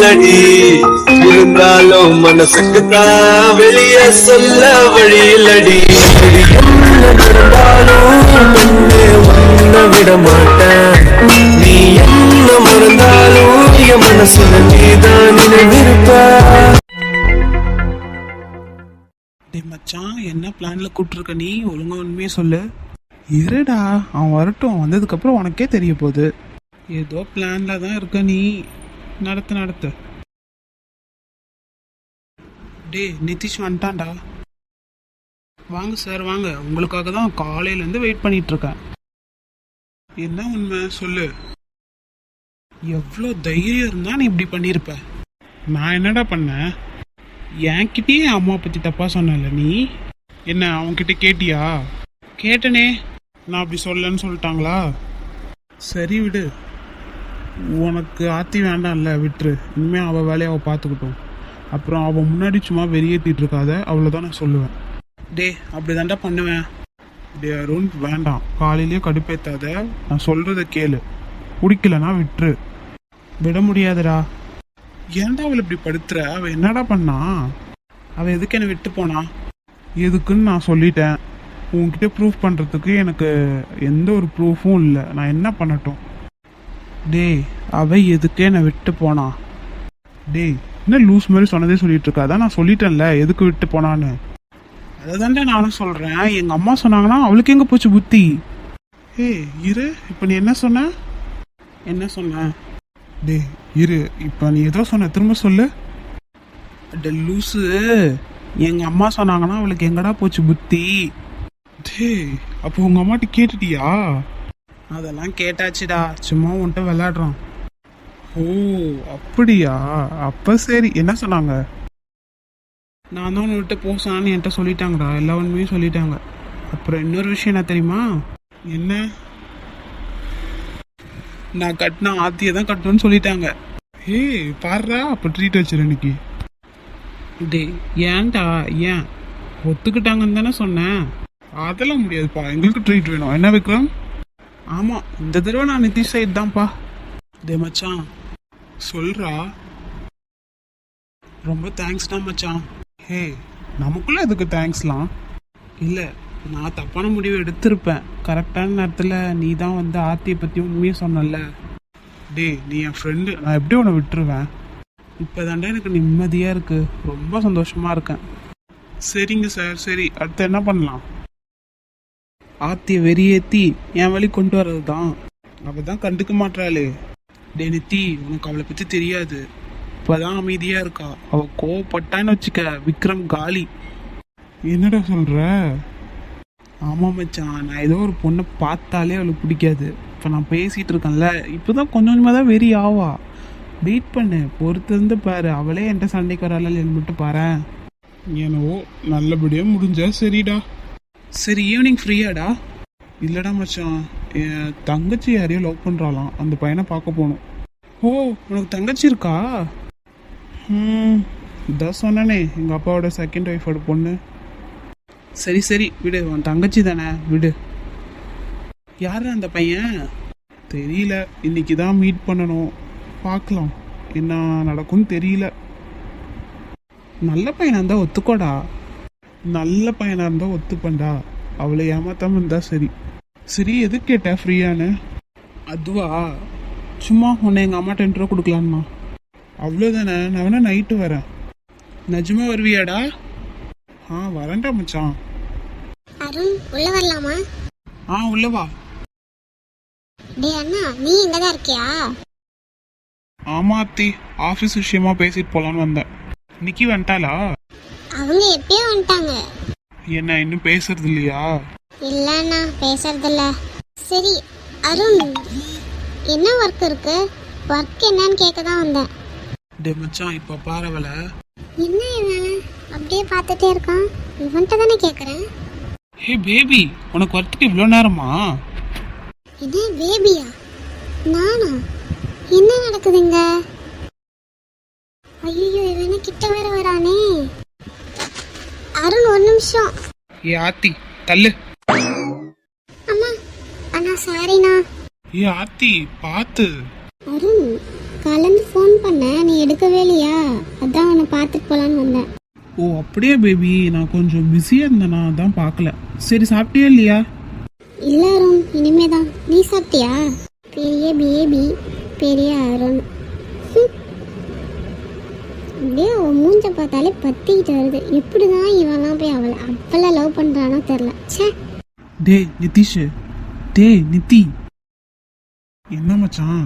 இல்லடி, இருந்தாலும் மனசுக்கு தான் வெளிய சொல்ல வழி இல்லடி. என்ன நடந்தாலும் உன்னை விட மாட்டேன், நீ என்ன மறந்தாலும் என் மனசுல நீதான் நினைவிருப்ப. மச்சான், என்ன பிளான்ல கூப்பிட்டுருக்க நீ? ஒழுங்கா உண்மையே சொல்லு. இருடா, அவன் வரட்டும், வந்ததுக்கு அப்புறம் உனக்கே தெரிய போகுது. ஏதோ பிளான்ல தான் இருக்க நீ. நடத்து. டே, நிதிஷ் வந்துட்டான்டா. வாங்க சார் வாங்க, உங்களுக்காக தான் காலையிலேருந்து வெயிட் பண்ணிட்டு இருக்கேன். என்ன உண்மை சொல்லு. எவ்வளோ தைரியம் இருந்தா நீ இப்படி பண்ணியிருப்ப? நான் என்னடா பண்ணேன்? என்கிட்டயே அம்மா பற்றி தப்பாக சொன்னல நீ. என்ன அவன்கிட்ட கேட்டியா? கேட்டனே, நான் அப்படி சொல்லன்னு சொல்லிட்டாங்களா? சரி விடு, உனக்கு ஆத்தி வேண்டாம்ல, விட்டுரு. இனிமேல் அவள் வேலையை அவள் பார்த்துக்கிட்டோம். அப்புறம் அவள் முன்னாடி சும்மா வெறியேற்றிட்டு இருக்காத, அவ்வளோதான் நான் சொல்லுவேன். டே, அப்படி தாண்டா பண்ணுவேன். டே அருண், வேண்டாம், காலையிலேயே கடுப்பேற்றாத. நான் சொல்கிறத கேளு, பிடிக்கலன்னா விட்டுரு. விட முடியாதுடா. ஏன்டா அவளை இப்படி படுத்துற? அவள் என்னடா பண்ணா? அவள் எதுக்கு என்னை விட்டு போனா? எதுக்குன்னு நான் சொல்லிட்டேன். உன்கிட்ட ப்ரூஃப் பண்ணுறதுக்கு எனக்கு எந்த ஒரு ப்ரூஃபும் இல்லை. நான் என்ன பண்ணட்டும்? டே, அவள் எதுக்கு என்னை விட்டு போனா? டே, என்ன லூஸ் மாதிரி சொன்னதே சொல்லிட்டு இருக்கா? அதான் நான் சொல்லிட்டேன்ல எதுக்கு விட்டு போனான்னு. அதை தாண்டா நானும் சொல்கிறேன். எங்கள் அம்மா சொன்னாங்கன்னா அவளுக்கு எங்கே போச்சு புத்தி? ஏய் இரு, இப்போ நீ என்ன சொன்ன? என்ன சொன்ன? டே இரு, இப்போ நீ ஏதோ சொன்ன, திரும்ப சொல்லு. டே லூஸு, எங்கள் அம்மா சொன்னாங்கன்னா அவளுக்கு எங்கடா போச்சு புத்தி? டே, அப்போ உங்கள் அம்மாட்ட கேட்டுட்டியா? அதெல்லாம் கேட்டாச்சுடா, சும்மா உன்கிட்ட விளையாடுறான். ஓ அப்படியா? அப்போ சரி, என்ன சொன்னாங்க? நான் தான் உன்கிட்ட போசான்னு என்கிட்ட சொல்லிட்டாங்கடா, எல்லா உண்மையும் சொல்லிட்டாங்க. அப்புறம் இன்னொரு விஷயம் என்ன தெரியுமா? என்ன? நான் கட்டினா ஆத்தியை தான் கட்டணும்னு சொல்லிட்டாங்க. ஏய் பாடுறா, அப்போ ட்ரீட் வச்சிரு இன்னைக்கு. டே ஏன்டா? ஏன்? ஒத்துக்கிட்டாங்கன்னு தானே சொன்னேன். அதெல்லாம் முடியாதுப்பா, எங்களுக்கு ட்ரீட் வேணும். என்ன விக்ரம்? ஆமாம், இந்த தடவை நான் நிதிஷ் சைட் தான்ப்பா. டே மச்சான், சொல்றா. ரொம்ப தேங்க்ஸ்டா மச்சான். ஹே, நமக்குள்ள எதுக்கு தேங்க்ஸ்லாம்? இல்லை, நான் தப்பான முடிவு எடுத்திருப்பேன். கரெக்டான நேரத்தில் நீ தான் வந்து ஆர்த்தியை பற்றி உண்மையாக சொன்னல. டே, நீ என் ஃப்ரெண்டு, நான் எப்படி உன்னை விட்டுருவேன்? இப்போ தாண்டா எனக்கு நிம்மதியாக இருக்குது, ரொம்ப சந்தோஷமாக இருக்கேன். சரிங்க சார், சரி, அடுத்து என்ன பண்ணலாம்? ஆர்த்தியை வெறியேற்றி என் வழி கொண்டு வர்றது தான். அவள் தான் கண்டுக்க மாட்டாளே. டே நித்தி, உனக்கு அவளை பற்றி தெரியாது. இப்போ தான் அமைதியாக இருக்கா. அவள் கோவப்பட்டான்னு வச்சுக்க, விக்ரம் காலி. என்னடா சொல்கிற? ஆமாம் மச்சான், நான் ஏதோ ஒரு பொண்ணை பார்த்தாலே அவளுக்கு பிடிக்காது. இப்போ நான் பேசிகிட்டு இருக்கேன்ல, இப்போ தான் கொஞ்சம் கொஞ்சமாக தான் வெறி ஆவா. வெயிட் பண்ணு, பொறுத்து இருந்து பாரு. அவளே என்கிட்ட சண்டைக்கு வரால மட்டும் பாரு. ஏனோ நல்லபடியாக முடிஞ்சா சரிடா. சரி, ஈவினிங் ஃப்ரீயாடா? இல்லைடா மச்சான், என் தங்கச்சி யாரையோ லவ் பண்ணுறாளாம், அந்த பையனை பார்க்க போகணும். ஓ, உனக்கு தங்கச்சி இருக்கா? இதான் சொன்னானே, எங்கள் அப்பாவோட செகண்ட் ஒய்ஃபோட பொண்ணு. சரி சரி விடு, உன் தங்கச்சி தானே, விடு. யாரு அந்த பையன்? தெரியல, இன்னைக்கு தான் மீட் பண்ணணும், பார்க்கலாம் என்ன நடக்கும்னு தெரியல. நல்ல பையனாக இருந்தால் ஒத்துக்கோடா. நல்ல பையனாக இருந்தால் ஒத்துப்பண்டா, அவளை ஏமாத்தாமல் இருந்தா சரி. சரி, எது கேட்ட ஃப்ரீயானு? அதுவா, சும்மா உன்னை எங்கள் அம்மாட்ட இன்ட்ரோ கொடுக்கலான்னா. அவ்வளோதானே, நான் வேணா நைட்டு வரேன். நிஜமா வருவியாடா? வரேன்டா மச்சான். அருண், உள்ள வரலாமா? உள்ள வா. டேய் அண்ணா, நீ இங்க தான் இருக்கியா? ஆமா அத்தி, ஆஃபீஸ் விஷயமா பேசிட்டு போலான்னு வந்தேன். நிக்கி வந்துட்டாளா? அவங்க எப்பயே வந்துட்டாங்க. என்ன இன்னும் பேசுறது இல்லையா? இல்ல அண்ணா, பேசுறது இல்ல. சரி அருண், என்ன ஒர்க் இருக்கு? ஒர்க் என்னன்னு கேட்க தான் வந்தேன். டே மச்சான், இப்போ பாரவல. என்ன இவன் அப்படியே பார்த்துட்டே இருக்கான்? இவன்கிட்ட தானே கேட்குறேன். ஹே பேபி, உனக்கு வரத்துக்கு இவ்வளோ நேரமா? இது பேபியா? நானா? என்ன நடக்குதுங்க? ஐயோ, இவன கிட்ட வேற வரானே. அருண், ஒரு நிமிஷம். ஏ ஆத்தி, தள்ளு. அம்மா, அண்ணா சாரிண்ணா. ஏ ஆத்தி, பார்த்து. அருண், காலேருந்து ஃபோன் பண்ணேன், நீ எடுக்கவே இல்லையா? அதான் உன்னை பார்த்துட்டு போலான்னு வந்தேன். ஓ அப்படியே பேபி, நான் கொஞ்சம் பிஸியாக இருந்தேனா, அதான் பார்க்கல. சரி சாப்பிட்டியா இல்லையா? இல்லை அருண், இனிமே தான். நீ சாப்பிட்டியா? பெரிய பேபி, பெரிய அருண். அப்படியே அவன் மூஞ்ச பார்த்தாலே பத்திக்கிட்டு வருது. எப்படி தான் இவன்லாம் போய் அவளை லவ் பண்ணுறானோ தெரில. ச்சே. டேய் நிதிஷ், டேய் நித்தி, என்ன மச்சான்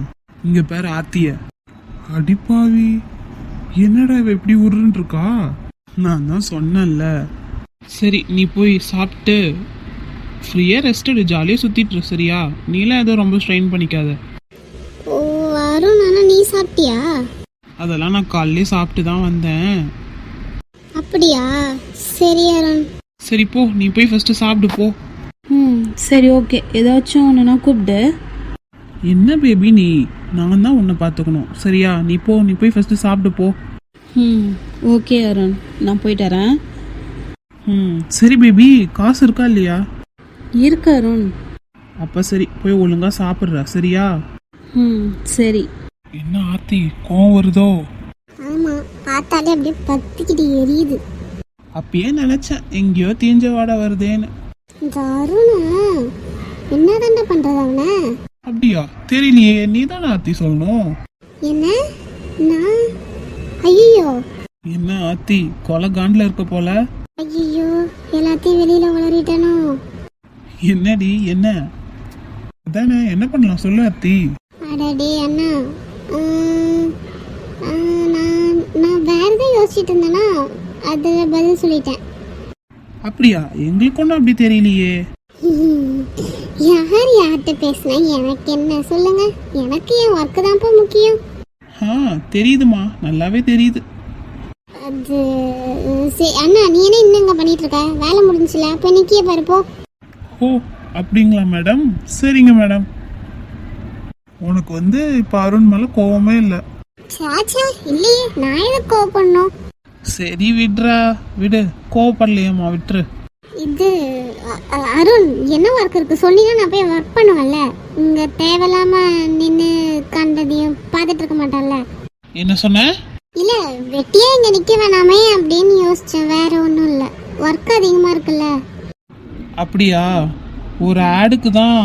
இங்க பேர் ஆத்திய? அடிப்பாவி, என்னடா இவ இப்படி உருன்னு இருக்கா? நான் தான் சொன்னேன்ல. சரி நீ போய் சாப்பிட்டு ஃப்ரீயாக ரெஸ்ட் எடு, ஜாலியாக சுற்றிட்டு இரு, சரியா? நீலாம் எதுவும் ரொம்ப ஸ்ட்ரெயின் பண்ணிக்காத. ஓ அருண், ஆனால் நீ சாப்பிட்டியா? அதெல்லாம் நான் காலையிலே சாப்பிட்டு தான் வந்தேன். அப்படியா? சரி அருண். சரி போ, நீ போய் ஃபஸ்ட்டு சாப்பிடு போ. சரி ஓகே, ஏதாச்சும் ஒன்றுனா கூப்பிடு. என்ன பேபி நீ, நான் தான் உன்னை பார்த்துக்கணும், சரியா? நீ போ, நீ போய் ஃபஸ்ட்டு சாப்பிடு போ. ஓகே அருண், நான் போயிட்டு வரேன். சரி பேபி, காசு இருக்கா இல்லையா? இருக்கு அருண். அப்போ சரி, போய் ஒழுங்கா சாப்பிட்ற, சரியா? சரி. என்ன ஆர்த்தி, கோவம் வருதோ? ஆமாம், பார்த்தாலே அப்படியே பத்திக்கிட்டு எரியுது. அப்பயே நினைச்சேன் எங்கேயோ தீஞ்ச வாடை வருதேன்னு. இந்த அருண் என்னதாண்டா பண்ணுறது அவனை? அப்படியா? தெரியலையே, நீ தானே ஆர்த்தி சொல்லணும். என்ன? நான்? ஐயோ என்ன ஆர்த்தி, கொலை காண்டில் இருக்க போல. ஐயோ, எல்லாத்தையும் வெளியில் வளரிட்டனோ? என்னடி என்ன? அதானே, என்ன பண்ணலாம் சொல்லு ஆர்த்தி. அடடே அண்ணா, நான் வேற எதாவது யோசிச்சுட்டு இருந்தேன்னா அதில் பதில் சொல்லிட்டேன். அப்படியா? எங்களுக்கு ஒன்றும் அப்படி தெரியலையே. யார் யார்கிட்ட பேசினா எனக்கு என்ன சொல்லுங்க? எனக்கு என் ஒர்க்கு தான்ப்பா முக்கியம். தெரியுதுமா, நல்லாவே தெரியுது. அது சரி அண்ணா, நீ என்ன இன்னும் இங்கே பண்ணிட்டு இருக்க? வேலை முடிஞ்சுல, அப்போ நிற்கிய பாரு போ. ஓ அப்படிங்களா மேடம்? சரிங்க மேடம். உனக்கு வந்து இப்போ அருண் மேலே கோவமே இல்லை? சாச்சா இல்லையே, நான் எதுக்கு கோவம் பண்ணோம்? சரி விடுறா, விடு, கோவப்படலையம்மா, விட்டுரு. இது அருண், என்ன ஒர்க் இருக்கு சொன்னீங்கன்னா நான் போய் ஒர்க் பண்ணுவேன்ல. இங்க தேவையில்லாம நின்று கண்டதையும் பார்த்துட்டு இருக்க மாட்டேன்ல. என்ன சொன்ன? இல்ல, வெட்டியா இங்க நிக்க வேணாமே அப்படின்னு யோசிச்சேன், வேற ஒன்றும் இல்லை. ஒர்க் அதிகமா இருக்குல்ல. அப்படியா? ஒரு ஆடுக்கு தான்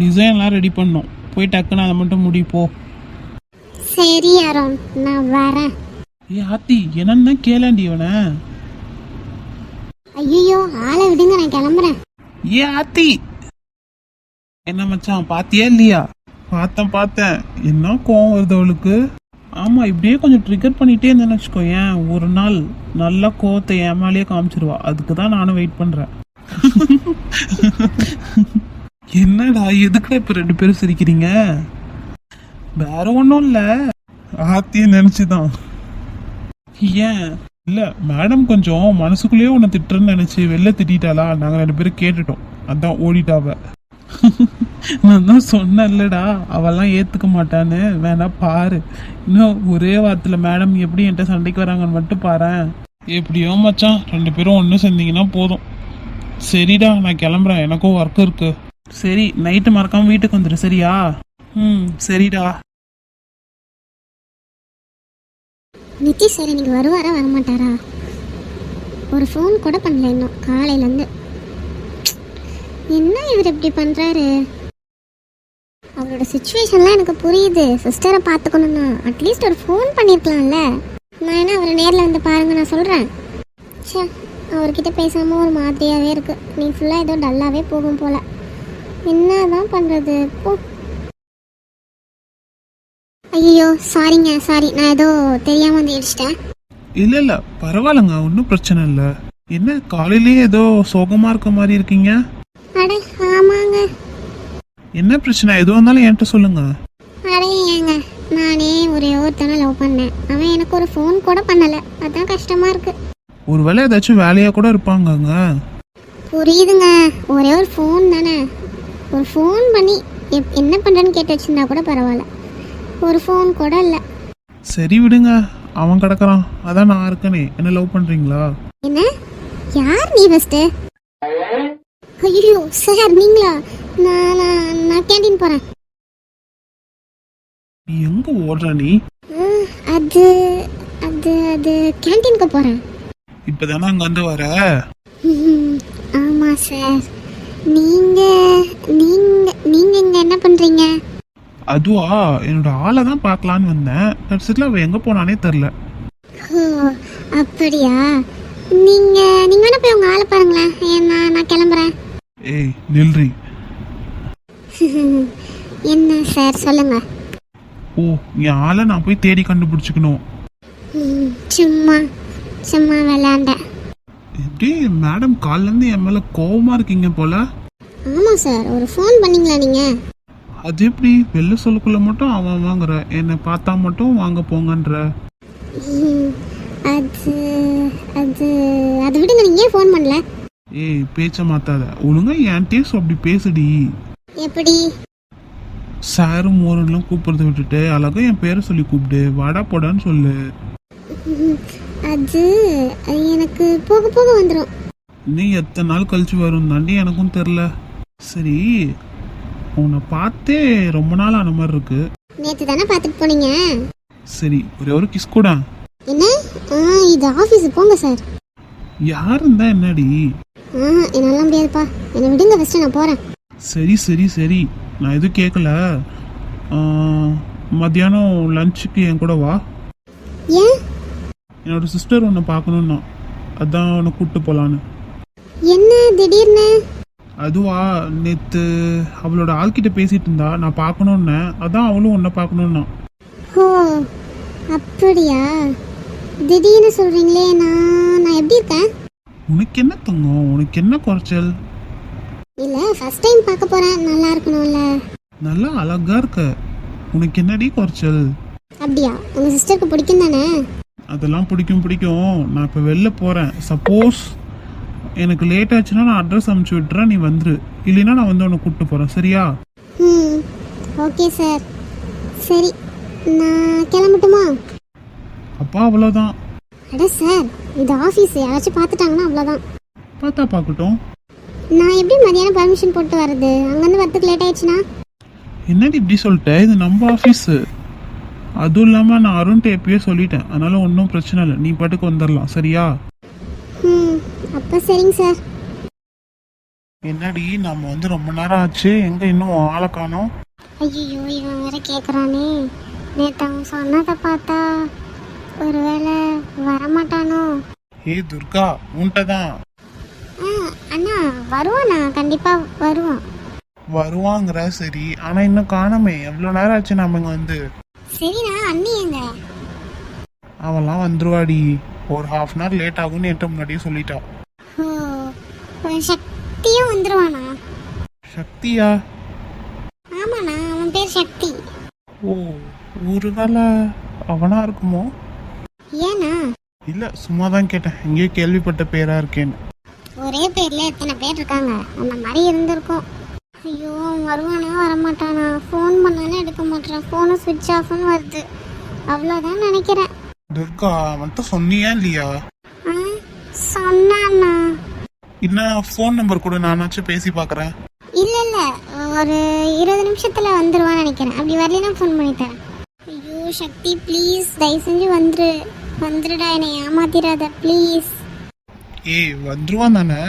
டிசைன்லாம் ரெடி பண்ணோம், போய் டக்குன்னு அதை மட்டும் முடிப்போ. சரி அருண், நான் வரேன். ஏ ஆத்தி, என்னன்னு கேளாண்டி இவனை. ஐயோ, ஆளை விடுங்க, நான் கிளம்புறேன். ஏ ஆத்தி, என்ன மச்சான் பாத்தியா இல்லையா? பார்த்தேன். என்ன கோவம் வருது அவளுக்கு? ஆமா, இப்படியே கொஞ்சம் ட்ரிகர் பண்ணிட்டே இருந்தேன்னு வச்சுக்கோ, ஏன் ஒரு நாள் நல்லா கோவத்தை என் மேலேயே காமிச்சிருவா. அதுக்கு தான் நானும் வெயிட் பண்றேன். என்னடா, எதுக்குடா இப்ப ரெண்டு பேரும் சிரிக்கிறீங்க? வேற ஒன்றும் இல்லை, ஆத்திய நினைச்சுதான். ஏன் இல்ல மேடம் கொஞ்சம் மனசுக்குள்ளேயே உன்னை திட்டுறன்னு நினைச்சு வெளில திட்டாளா? நாங்க ரெண்டு பேரும் கேட்டுட்டோம், அதான் ஓடிட்டாவ. நான் தான் சொன்னேன்லடா, அவெல்லாம் ஏத்துக்க மாட்டான்னு, வேணா பாரு. இன்னும் ஒரே வாரத்துல மேடம் எப்படி என்கிட்ட சண்டைக்கு வராங்கன்னு மட்டும் பாரேன். எப்படியோ மச்சான், ரெண்டு பேரும் ஒன்று சேர்ந்தீங்கன்னா போதும். சரிடா, நான் கிளம்புறேன், எனக்கும் ஒர்க் இருக்கு. சரி, நைட்டு மறக்காம வீட்டுக்கு வந்துடு, சரியா? சரிடா. நிதிஷ் சார் இன்னைக்கு வருவாரா வரமாட்டாரா? ஒரு ஃபோன் கூட பண்ணல இன்னும் காலையிலேருந்து. என்ன இவர் இப்படி பண்ணுறாரு? அவரோட சுச்சுவேஷன்லாம் எனக்கு புரியுது. சிஸ்டரை பார்த்துக்கணும்னா அட்லீஸ்ட் ஒரு ஃபோன் பண்ணியிருக்கலாம்ல. நான் என்ன அவரை நேரில் வந்து பாருங்க நான் சொல்கிறேன். சே, அவர்கிட்ட பேசாமல் ஒரு மாதிரியாகவே இருக்குது. நீ ஃபுல்லாக ஏதோ டல்லாகவே போகும் போல். என்ன தான் பண்ணுறது போ. ஐயோ சாரிங்க, சாரி, நான் ஏதோ தெரியாமல் வந்து இடிச்சிட்டேன். இல்ல பரவாயில்லங்க, ஒன்றும் பிரச்சனை இல்லை. என்ன காலையிலேயே ஏதோ சோகமா இருக்க மாதிரி இருக்கீங்க? அட ஆமாங்க. என்ன பிரச்சனை? எதுவாக இருந்தாலும் என்கிட்ட சொல்லுங்க. அட ஏங்க, நானே ஒரே ஒருத்தனை லவ் பண்ணேன். அவன் எனக்கு ஒரு ஃபோன் கூட பண்ணலை. அதான் கஷ்டமாக இருக்கு. ஒருவேளை ஏதாச்சும் வேலையாக கூட இருப்பாங்கங்க. புரியுதுங்க, ஒரே ஒரு ஃபோன் தானே. ஒரு ஃபோன் பண்ணி என்ன பண்ணுறேன்னு கேட்டு வச்சிருந்தா கூட பரவாயில்ல. ஒரு ஃபோன் கூட இல்லை. சரி விடுங்க, அவன் கிடக்குறான், அதான் நான் இருக்கனே. என்ன லவ் பண்ணுறீங்களா? என்ன? யார் நீ ஃபஸ்ட்டு? ஐயோ சார், நீங்களா? நான் கேண்டீன் போகிறேன். எங்க ஓடுற நீ? அது அது அது கேன்டீனுக்கு போகிறேன். இப்பதானே அங்க வந்து வர? ஆமாம் சார். நீங்கள் நீங்கள் நீங்கள் இங்கே என்ன பண்ணுறீங்க? அதுவா, என்னோட ஆளை தான் பார்க்கலான்னு வந்தேன். கடைசியில் அவ எங்க போனானே தெரில. ஓ அப்படியா? நீங்கள் வேணா போய் உங்கள் ஆளை பாருங்களேன். நான் கிளம்புறேன். ஏய் நில்றி. என்ன சார் சொல்லுங்கள். ஓ, என் ஆளை நான் போய் தேடி கண்டுபிடிச்சிக்கணும். சும்மா சும்மா விளையாண்டேன். எப்படி மேடம் காலிலேருந்து என் மேலே கோவமாக இருக்கீங்க போல? ஆமாம் சார். ஒரு ஃபோன் பண்ணீங்களா நீங்கள்? அது எப்படி வெளில சொல்லக்குள்ள மட்டும் அவன் வாங்குற, என்னை பார்த்தா மட்டும் வாங்க போங்கன்ற? அது அது அது விடுங்க. நீங்கள் ஏன் ஃபோன் பண்ணல? ஏய் பேச்ச மாத்தாத, ஒழுங்கா என்கிட்டயே அப்படி பேசுடி. எப்படி? சாரும் மோரன்லாம் கூப்பிடுறத விட்டுட்டு அழகா என் பேரை சொல்லி கூப்பிடு, வாடா போடான்னு சொல்லு. அது எனக்கு போக போக வந்துடும். இன்னும் எத்தனை நாள் கழிச்சு வரும் தாண்டி எனக்கும் தெரில. சரி, உன்னை பார்த்தே ரொம்ப நாள் ஆன மாதிரி இருக்கு. நேற்று தானே பார்த்துட்டு போனீங்க. சரி, ஒரே ஒரு கிஸ் கூட. என்ன? இது ஆஃபீஸு, போங்க சார். யார் இருந்தா என்னடி? என்னால் முடியாதுப்பா, என்னை விடுங்க ஃபஸ்ட்டு, நான் போகிறேன். சரி சரி சரி, நான் எதுவும் கேட்கல. மத்தியானம் லஞ்சுக்கு என் கூட வா. ஏன்? என்னோட சிஸ்டர் உன்னை பார்க்கணுன்னா, அதான் உன்னை கூப்பிட்டு போகலான்னு. என்ன திடீர்னு? அதுவா, நேற்று அவளோட ஆள்கிட்ட பேசிட்டு இருந்தா, நான் பார்க்கணுன்னேன், அதான் அவளும் உன்னை பார்க்கணுன்னா. ஓ அப்படியா? திடீர்னு சொல்கிறீங்களே. நான் எப்படி இருக்கேன்? உனக்கு என்ன தங்கம், உனக்கு என்ன குறைச்சல்? இல்லை, ஃபர்ஸ்ட் டைம் பார்க்க போகிறேன், நல்லா இருக்கணும்ல. நல்லா அழகா இருக்க, உனக்கு என்னடி குறைச்சல்? அப்படியா? உங்கள் சிஸ்டருக்கு பிடிக்கும் தானே? அதெல்லாம் பிடிக்கும் பிடிக்கும். நான் இப்போ வெளில போகிறேன். சப்போஸ் எனக்கு லேட் ஆச்சுன்னா நான் அட்ரஸ் அனுப்பிச்சி விட்டுறேன், நீ வந்துரு. இல்லைன்னா நான் வந்து உன்னை கூப்பிட்டு போகிறேன், சரியா? Okay sir. சரி, நான் கிளம்பட்டுமா? அப்பா அவ்வளோதான். அட சார், இது ஆஃபீஸ், யாராச்சும் பார்த்துட்டாங்கன்னா அவ்வளோதான். பார்த்தா பார்க்கட்டும். நான் எப்படி மதியானம் பர்மிஷன் போட்டு வர்றது? அங்கேருந்து வரதுக்கு லேட் ஆயிடுச்சுன்னா? என்னடி இப்படி சொல்லிட்ட? இது நம்ம ஆஃபீஸு. அதுவும் இல்லாமல் நான் அருண்கிட்ட எப்பயே சொல்லிட்டேன், அதனால ஒன்றும் பிரச்சனை இல்லை, நீ பாட்டுக்கு வந்துடலாம், சரியா? அப்போ சரிங்க சார். என்னடி நம்ம வந்து ரொம்ப நேரம் ஆச்சு, எங்கே இன்னும் ஆளை காணோம்? ஐயோ, இவன் வேற கேட்குறானே. நேற்று அவன் சொன்னதை பார்த்தா ஒருவேளை வரமாட்டானோ? ஏய் துர்கா, உன்கிட்ட தான். அண்ணா வருவாண்ணா, கண்டிப்பாக வருவான். வருவாங்கிற சரி, ஆனால் இன்னும் காணோமே. எவ்வளோ நேரம் ஆச்சு நம்ம இங்கே வந்து? சரிண்ணா, அண்ணி எங்க? அவன்லாம் வந்துருவாடி, ஒரு ½ அன் ஹவர் லேட் ஆகும்னு என்கிட்ட முன்னாடியே சொல்லிட்டா. சக்தியும் வந்துருவானா? சக்தியா? ஆமாண்ணா, அவன் பேர் சக்தி. ஓ, ஒருவேளை அவனா இருக்குமோ? ஏண்ணா? இல்லை, சும்மா தான் கேட்டேன், எங்கேயோ கேள்விப்பட்ட பேரா இருக்கேன்னு. ஒரே பேர்ல எத்தனை பேர் இருக்காங்க, அந்த மாதிரி இருந்திருக்கும். ஐயோ, அவன் வருவானா வரமாட்டானா? ஃபோன் பண்ணாலும் எடுக்க மாட்டேறான், ஃபோனும் ஸ்விட்ச் ஆஃப்னு வருது. அவ்வளோதான் நினைக்கிறேன். துர்கா, அவன்கிட்ட சொன்னியா இல்லையா? சொன்னாண்ணா. இன்னும் ஃபோன் நம்பர் கூட நானாச்சும் பேசி பார்க்குறேன். இல்லை இல்லை, ஒரு 20 நிமிஷத்தில் வந்துடுவான்னு நினைக்கிறேன். அப்படி வரலாம் ஃபோன் பண்ணித்தரேன். ஐயோ சக்தி, ப்ளீஸ் தயவு செஞ்சு வந்துடுடா, என்னை ஏமாத்திராத ப்ளீஸ். ஏய் வந்துருவான் தானே?